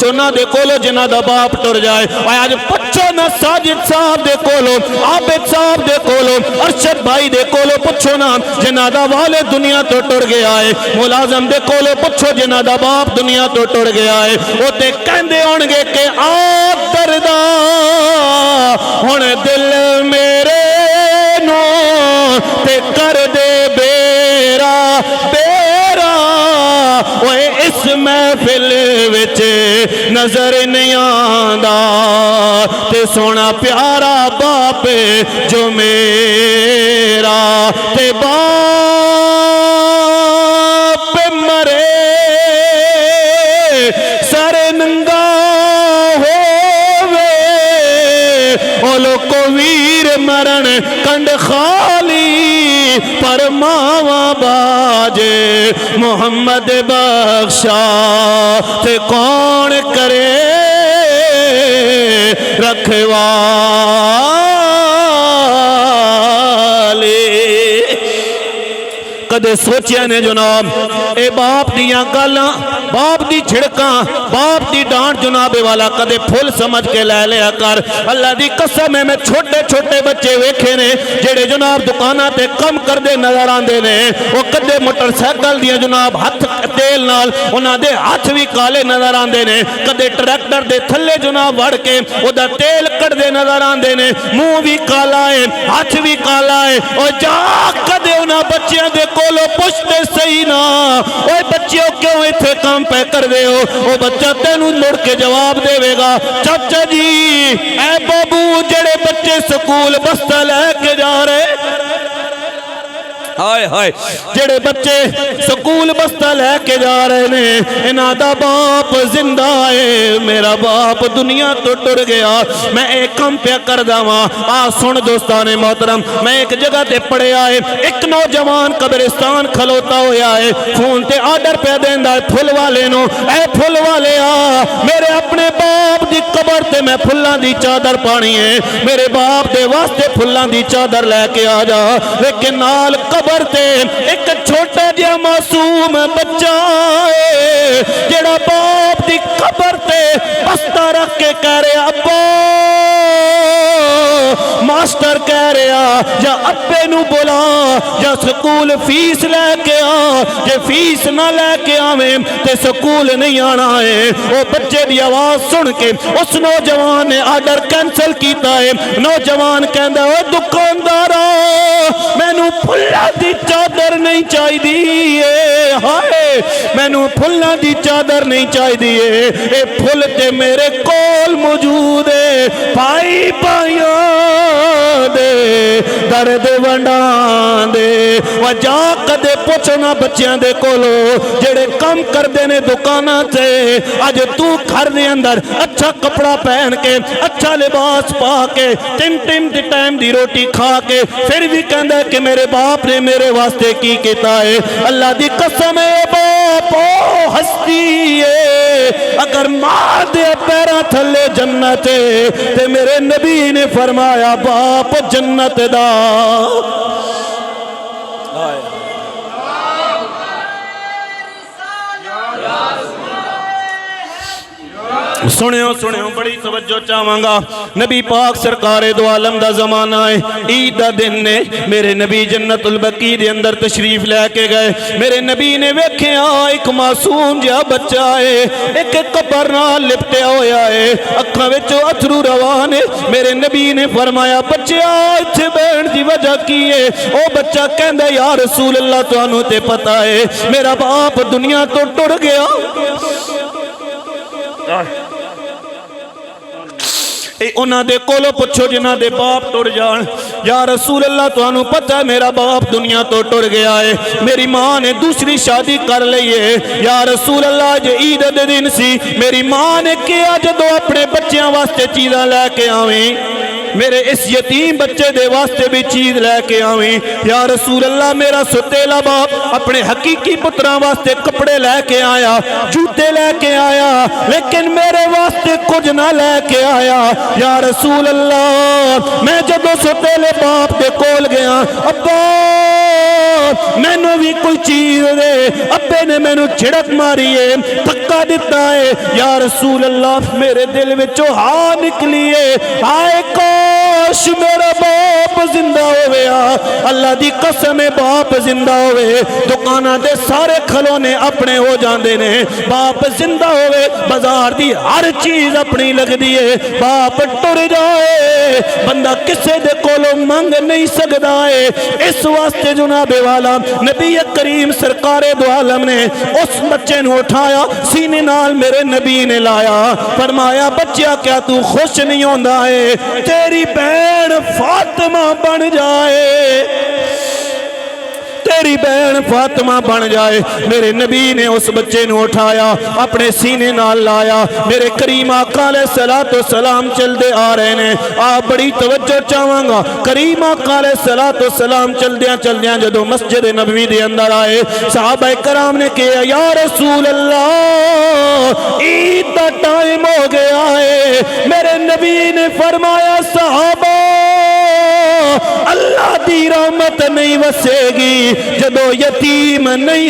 पुछो ना दे कोलो जिन्हां दा बाप टुर जाए। आज पुछो ना साजिद साहब दे कोलो, आबिद साहब दे कोलो, अरशद भाई दे कोलो पुछो ना जिन्हां दा वाले दुनिया तो टुर गया है। मुलाजम दे कोलो पुछो जिन्हां दा बाप दुनिया तो टुर गया है। वो ते कहंदे होणगे कि आ दर्दा हुण दिल मेरे नो ते कर दे बेरा बेरा। ओए इस महफिल विच नजर नहीं आंदा ते सोना प्यारा बाप जो मेरा ते बाप मरे सर नंगा होवे ओ लोको वीर मरण कंड खाली पर मावा बाजे मोहम्मद बख्शा ते कौन करे रखवाले। कदे सोचिया ने जनाब ए बाप दियां गल्लां, बाप दी छिड़कां, बाप दी डांट जनाबे वाला कदे फुल समझ के लै लिया कर। अल्लाह दी कसम है मैं छोटे छोटे बच्चे वेखे ने जेड़े जनाब दुकानां ते कम करदे नजर आंदे ने। वो कदे मोटरसाइकिल दियां जनाब हथ तेल नाल उन्हां दे हाथ भी काले नजर आंदे ने, कदे ट्रैक्टर दे थल्ले जनाब वड़ के ओदा तेल कढ़दे नजर आंदे ने। मुंह भी काला है, हाथ भी काला है। और जा कदे उन्हां बच्चियां दे कोलो पुछते सही ना ओए बच्चियों क्यों इत्थे काम पे कर दे हो। वो बच्चा तेनू मुड़ के जवाब देवेगा चाचा जी ऐ बाबू जेड़े बच्चे स्कूल बस्ता लेके जा रहे, हाय हाय जेड़े बच्चे स्कूल बस्ता लेके जा रहे ने इन्हां दा बाप जिंदा है, मेरा बाप दुनिया तो टुर गया। मैं एक काम पे करदा वां। आ सुन दोस्ताने मोहतरम, मैं एक जगह ते पढ़िया है एक नौजवान कब्रिस्तान खलोता होया है, फोन ते आर्डर पे देंदा है फुल वाले नो, ऐ फुल वाले आ मेरे अपने बाप दी कबर ते मैं फुल्लां दी चादर पानी है, मेरे बाप दे वास्ते फुल्लां दी चादर लेके आ जा। लेकिन नाल कबर ते एक छोटा जिहा मासूम बच्चा है जेड़ा बाप दी कबर ते बस्ता रख के कह रहा अब्बा, मास्टर कह रहा या अब्बे नू बुला या स्कूल फीस लेके आ, जे फीस ना लेके आवे ते स्कूल नहीं आना है। वो बच्चे दी आवाज सुन के उस नौजवान ने आर्डर कैंसिल किया है। नौजवान कहंदा ओ दुकानदारा मैनू फुल्लां दी चादर नहीं चाहिदी, हाय मैनू फुल्लां दी चादर नहीं चाहिदी, ए फुल ते मेरे कोल मौजूद है। भाई भाइयों दे दर्द वंडां दे वजा कदे पुछना बच्चियां दे कोलो जेड़े कम करदे ने दुकानां ते। अज तू घर दे अंदर अच्छा कपड़ा पहन के अच्छा लिबास पा के तीन टाइम दी रोटी खा के फिर भी कहंदा कि मेरे बाप ने मेरे वास्ते की किया है। अल्लाह दी कसम है बाप ओ हस्ती है, अगर मार दे पैरां थले जन्नत ते मेरे नबी ने फरमाया बाप जन्नत दा। सुनियो सुनियो बड़ी तवज्जो चाहांगा। नबी पाक सरकारे दो आलम दा जमाना है, ईद दा दिन ने मेरे नबी जन्नतुल बकी दे अंदर तशरीफ लेके गए। मेरे नबी ने वेख्या एक मासूम जिहा बच्चा है, एक कबर नाल लिपटिया होया है, अखां विचों अथरू रवान है। मेरे नबी ने फरमाया बच्चा इत्थे बैठण दी वजह की है? ओ बच्चा कहंदा या रसूल अल्लाह तुहानू ते पता है मेरा बाप दुनिया तो टुर गया। उन्हां दे कोलों पुछो जिन्हां दे बाप टुर जान, या रसूल अल्लाह तुहानू पता है मेरा बाप दुनिया तो टुर गया है, मेरी मां ने दूसरी शादी कर ली है। या रसूल अल्लाह जे ईद दे दिन सी मेरी मां ने कहा जदों अपने बच्चों वास्ते चीज़ां लैके आवें मेरे इस यतीम बच्चे दे वास्ते भी चीज लैके आवें। या रसूल अल्लाह मेरा सुतेला बाप अपने हकीकी पुत्रां वास्ते कपड़े लैके आया, जूते लैके आया, लेकिन मेरे वास्ते कुछ ना लैके आया। या रसूल अल्लाह मैं जदों सुतेले बाप दे कोल गया अब्बा मैनू भी कोई चीज दे, अब्बे ने मैनू झिड़क मारी है, धक्का दिता है। या रसूल अल्लाह मेरे दिल विचों हाँ निकली है, हाय काश मेरा बाप जिंदा होवे। अल्लाह दी कसम है बाप जिंदा होवे, दुकाना दे सारे खिलौने अपने हो जाते ने। बाप जिंदा होवे, बाजार दी हर चीज अपनी लगदी है। बाप टुर जाए, बंदा किसे दे कोलों मंग नहीं सकदा है। इस वास्ते जुनाबे वाला नबी करीम सरकारे दो आलम ने उस बच्चे ने उठाया, सीने नाल मेरे नबी ने लाया, फरमाया बच्चा क्या तू खुश नहीं होता है, तेरी बहन फातिमा बन जाए, तेरी बहन फातिमा बन जाए। मेरे नबी ने उस बच्चे ने उठाया, अपने सीने नाल लाया। मेरे करीम आका अलैहिस्सलातु सलाम चलते आ रहे ने। आप बड़ी तवज्जो चाहांगा, करीम आका अलैहिस्सलातु सलाम चलदियां चलदियां जदों मस्जिद नबवी दे अंदर आए, सहाबा कराम ने कहा या रसूल अल्लाह ईद का टाइम हो गया है। मेरे नबी ने फरमाया सहाबा अल्लाह दी रहमत नहीं वसेगी जदों यतीम नहीं